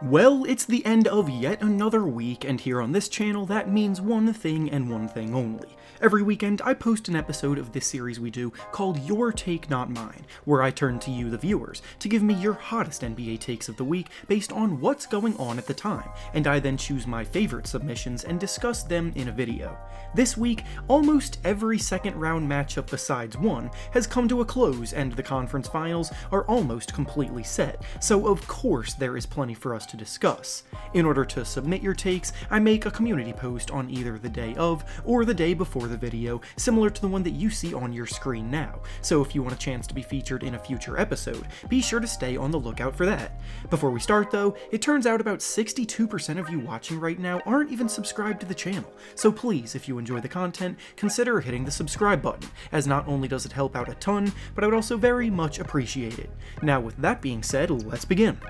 Well, it's the end of yet another week, and here on this channel that means one thing and one thing only. Every weekend I post an episode of this series we do called Your Take Not Mine, where I turn to you, the viewers, to give me your hottest NBA takes of the week based on what's going on at the time, and I then choose my favorite submissions and discuss them in a video. This week, almost every second round matchup besides one has come to a close, and the conference finals are almost completely set, so of course there is plenty for us to discuss. In order to submit your takes, I make a community post on either the day of or the day before the video, similar to the one that you see on your screen now, so if you want a chance to be featured in a future episode, be sure to stay on the lookout for that. Before we start though, it turns out about 62% of you watching right now aren't even subscribed to the channel, so please, if you enjoy the content, consider hitting the subscribe button, as not only does it help out a ton, but I would also very much appreciate it. Now with that being said, let's begin.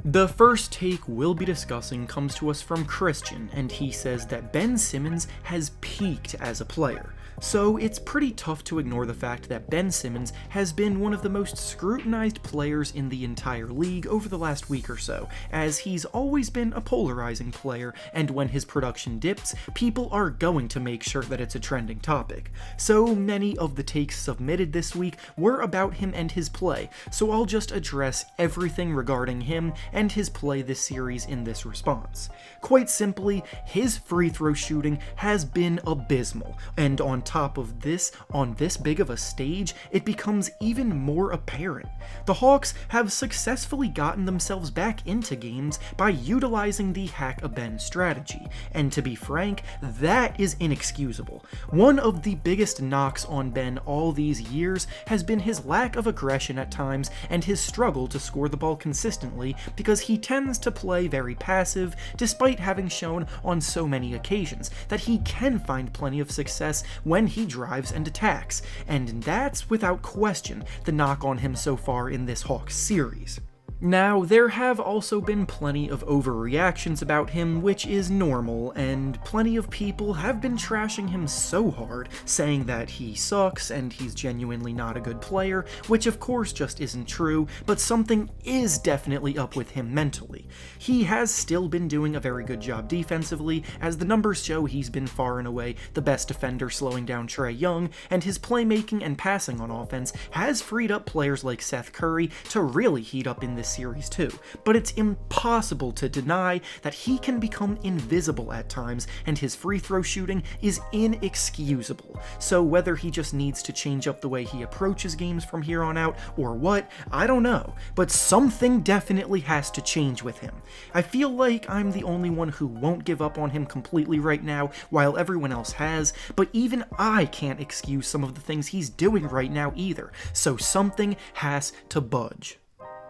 The first take we'll be discussing comes to us from Christian, and he says that Ben Simmons has peaked as a player. So it's pretty tough to ignore the fact that Ben Simmons has been one of the most scrutinized players in the entire league over the last week or so, as he's always been a polarizing player, and when his production dips, people are going to make sure that it's a trending topic. So many of the takes submitted this week were about him and his play, so I'll just address everything regarding him and his play this series in this response. Quite simply, his free throw shooting has been abysmal, and on top of this, on this big of a stage, it becomes even more apparent. The Hawks have successfully gotten themselves back into games by utilizing the hack-a-Ben strategy, and to be frank, that is inexcusable. One of the biggest knocks on Ben all these years has been his lack of aggression at times and his struggle to score the ball consistently because he tends to play very passive, despite having shown on so many occasions that he can find plenty of success when he drives and attacks, and that's without question the knock on him so far in this Hawks series. Now, there have also been plenty of overreactions about him, which is normal, and plenty of people have been trashing him so hard, saying that he sucks and he's genuinely not a good player, which of course just isn't true, but something is definitely up with him mentally. He has still been doing a very good job defensively, as the numbers show he's been far and away the best defender slowing down Trae Young, and his playmaking and passing on offense has freed up players like Seth Curry to really heat up in this series too, but it's impossible to deny that he can become invisible at times, and his free throw shooting is inexcusable. So whether he just needs to change up the way he approaches games from here on out or what, I don't know, but something definitely has to change with him. I feel like I'm the only one who won't give up on him completely right now, while everyone else has, but even I can't excuse some of the things he's doing right now either, so something has to budge.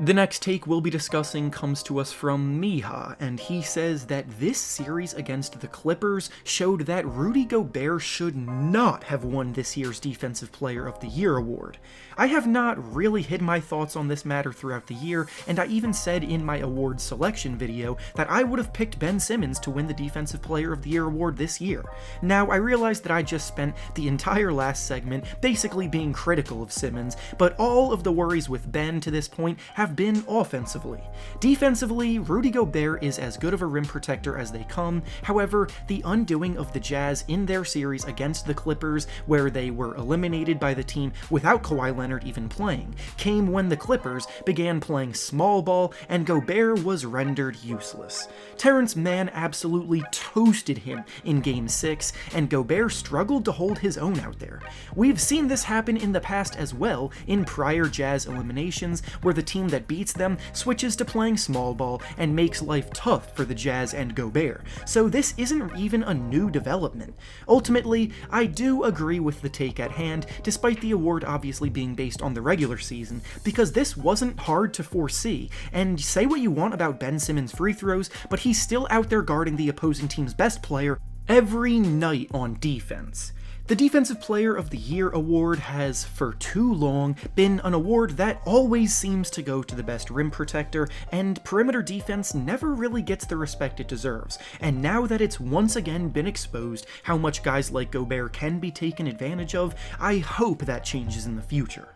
The next take we'll be discussing comes to us from Miha, and he says that this series against the Clippers showed that Rudy Gobert should not have won this year's Defensive Player of the Year award. I have not really hid my thoughts on this matter throughout the year, and I even said in my award selection video that I would have picked Ben Simmons to win the Defensive Player of the Year award this year. Now, I realize that I just spent the entire last segment basically being critical of Simmons, but all of the worries with Ben to this point have been offensively. Defensively, Rudy Gobert is as good of a rim protector as they come. However, the undoing of the Jazz in their series against the Clippers, where they were eliminated by the team without Kawhi Leonard even playing, came when the Clippers began playing small ball and Gobert was rendered useless. Terrence Mann absolutely toasted him in Game 6, and Gobert struggled to hold his own out there. We've seen this happen in the past as well in prior Jazz eliminations, where the team that beats them switches to playing small ball and makes life tough for the Jazz and Gobert, so this isn't even a new development. Ultimately, I do agree with the take at hand, despite the award obviously being based on the regular season, because this wasn't hard to foresee, and say what you want about Ben Simmons' free throws, but he's still out there guarding the opposing team's best player every night on defense. The Defensive Player of the Year award has, for too long, been an award that always seems to go to the best rim protector, and perimeter defense never really gets the respect it deserves, and now that it's once again been exposed how much guys like Gobert can be taken advantage of, I hope that changes in the future.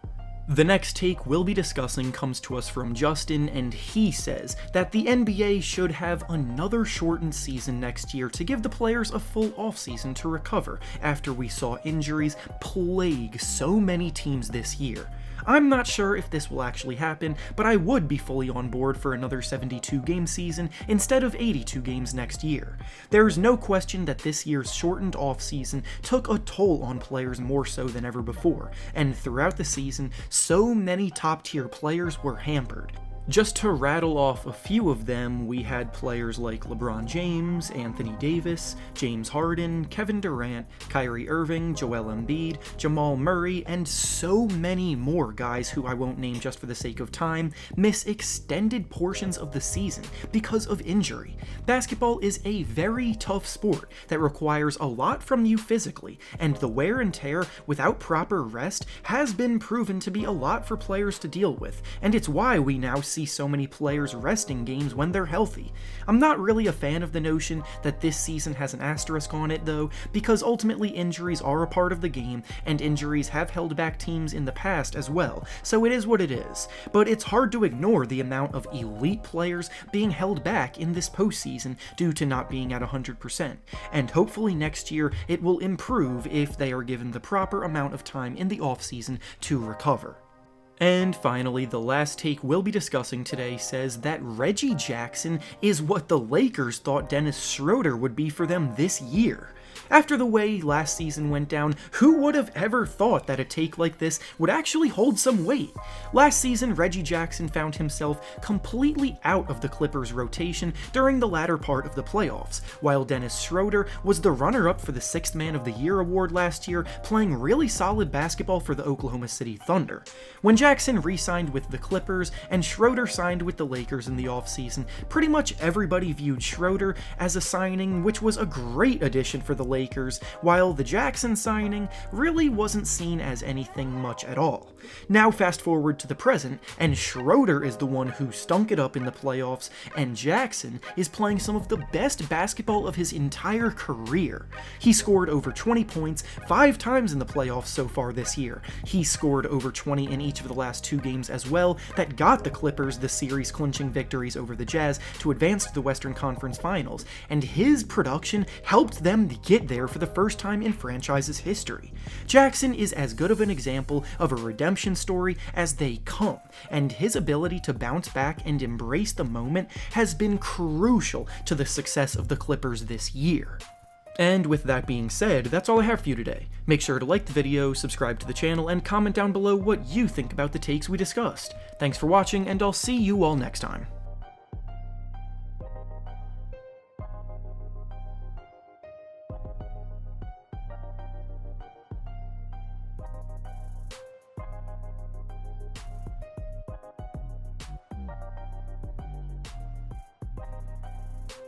The next take we'll be discussing comes to us from Justin, and he says that the NBA should have another shortened season next year to give the players a full offseason to recover after we saw injuries plague so many teams this year. I'm not sure if this will actually happen, but I would be fully on board for another 72-game season instead of 82 games next year. There's no question that this year's shortened offseason took a toll on players more so than ever before, and throughout the season, so many top-tier players were hampered. Just to rattle off a few of them, we had players like LeBron James, Anthony Davis, James Harden, Kevin Durant, Kyrie Irving, Joel Embiid, Jamal Murray, and so many more guys who I won't name just for the sake of time, miss extended portions of the season because of injury. Basketball is a very tough sport that requires a lot from you physically, and the wear and tear without proper rest has been proven to be a lot for players to deal with, and it's why we now see so many players resting games when they're healthy. I'm not really a fan of the notion that this season has an asterisk on it though, because ultimately injuries are a part of the game, and injuries have held back teams in the past as well, so it is what it is. But it's hard to ignore the amount of elite players being held back in this postseason due to not being at 100%, and hopefully next year it will improve if they are given the proper amount of time in the offseason to recover. And finally, the last take we'll be discussing today says that Reggie Jackson is what the Lakers thought Dennis Schroeder would be for them this year. After the way last season went down, who would have ever thought that a take like this would actually hold some weight? Last season, Reggie Jackson found himself completely out of the Clippers' rotation during the latter part of the playoffs, while Dennis Schroeder was the runner-up for the 6th Man of the Year award last year, playing really solid basketball for the Oklahoma City Thunder. When Jackson re-signed with the Clippers and Schroeder signed with the Lakers in the offseason, pretty much everybody viewed Schroeder as a signing which was a great addition for the Lakers, while the Jackson signing really wasn't seen as anything much at all. Now fast forward to the present, and Schroeder is the one who stunk it up in the playoffs, and Jackson is playing some of the best basketball of his entire career. He scored over 20 points 5 times in the playoffs so far this year. He scored over 20 in each of the last 2 games as well that got the Clippers the series clinching victories over the Jazz to advance to the Western Conference Finals, and his production helped them get there for the first time in franchise's history. Jackson is as good of an example of a redemption story as they come, and his ability to bounce back and embrace the moment has been crucial to the success of the Clippers this year. And with that being said, that's all I have for you today. Make sure to like the video, subscribe to the channel, and comment down below what you think about the takes we discussed. Thanks for watching, and I'll see you all next time.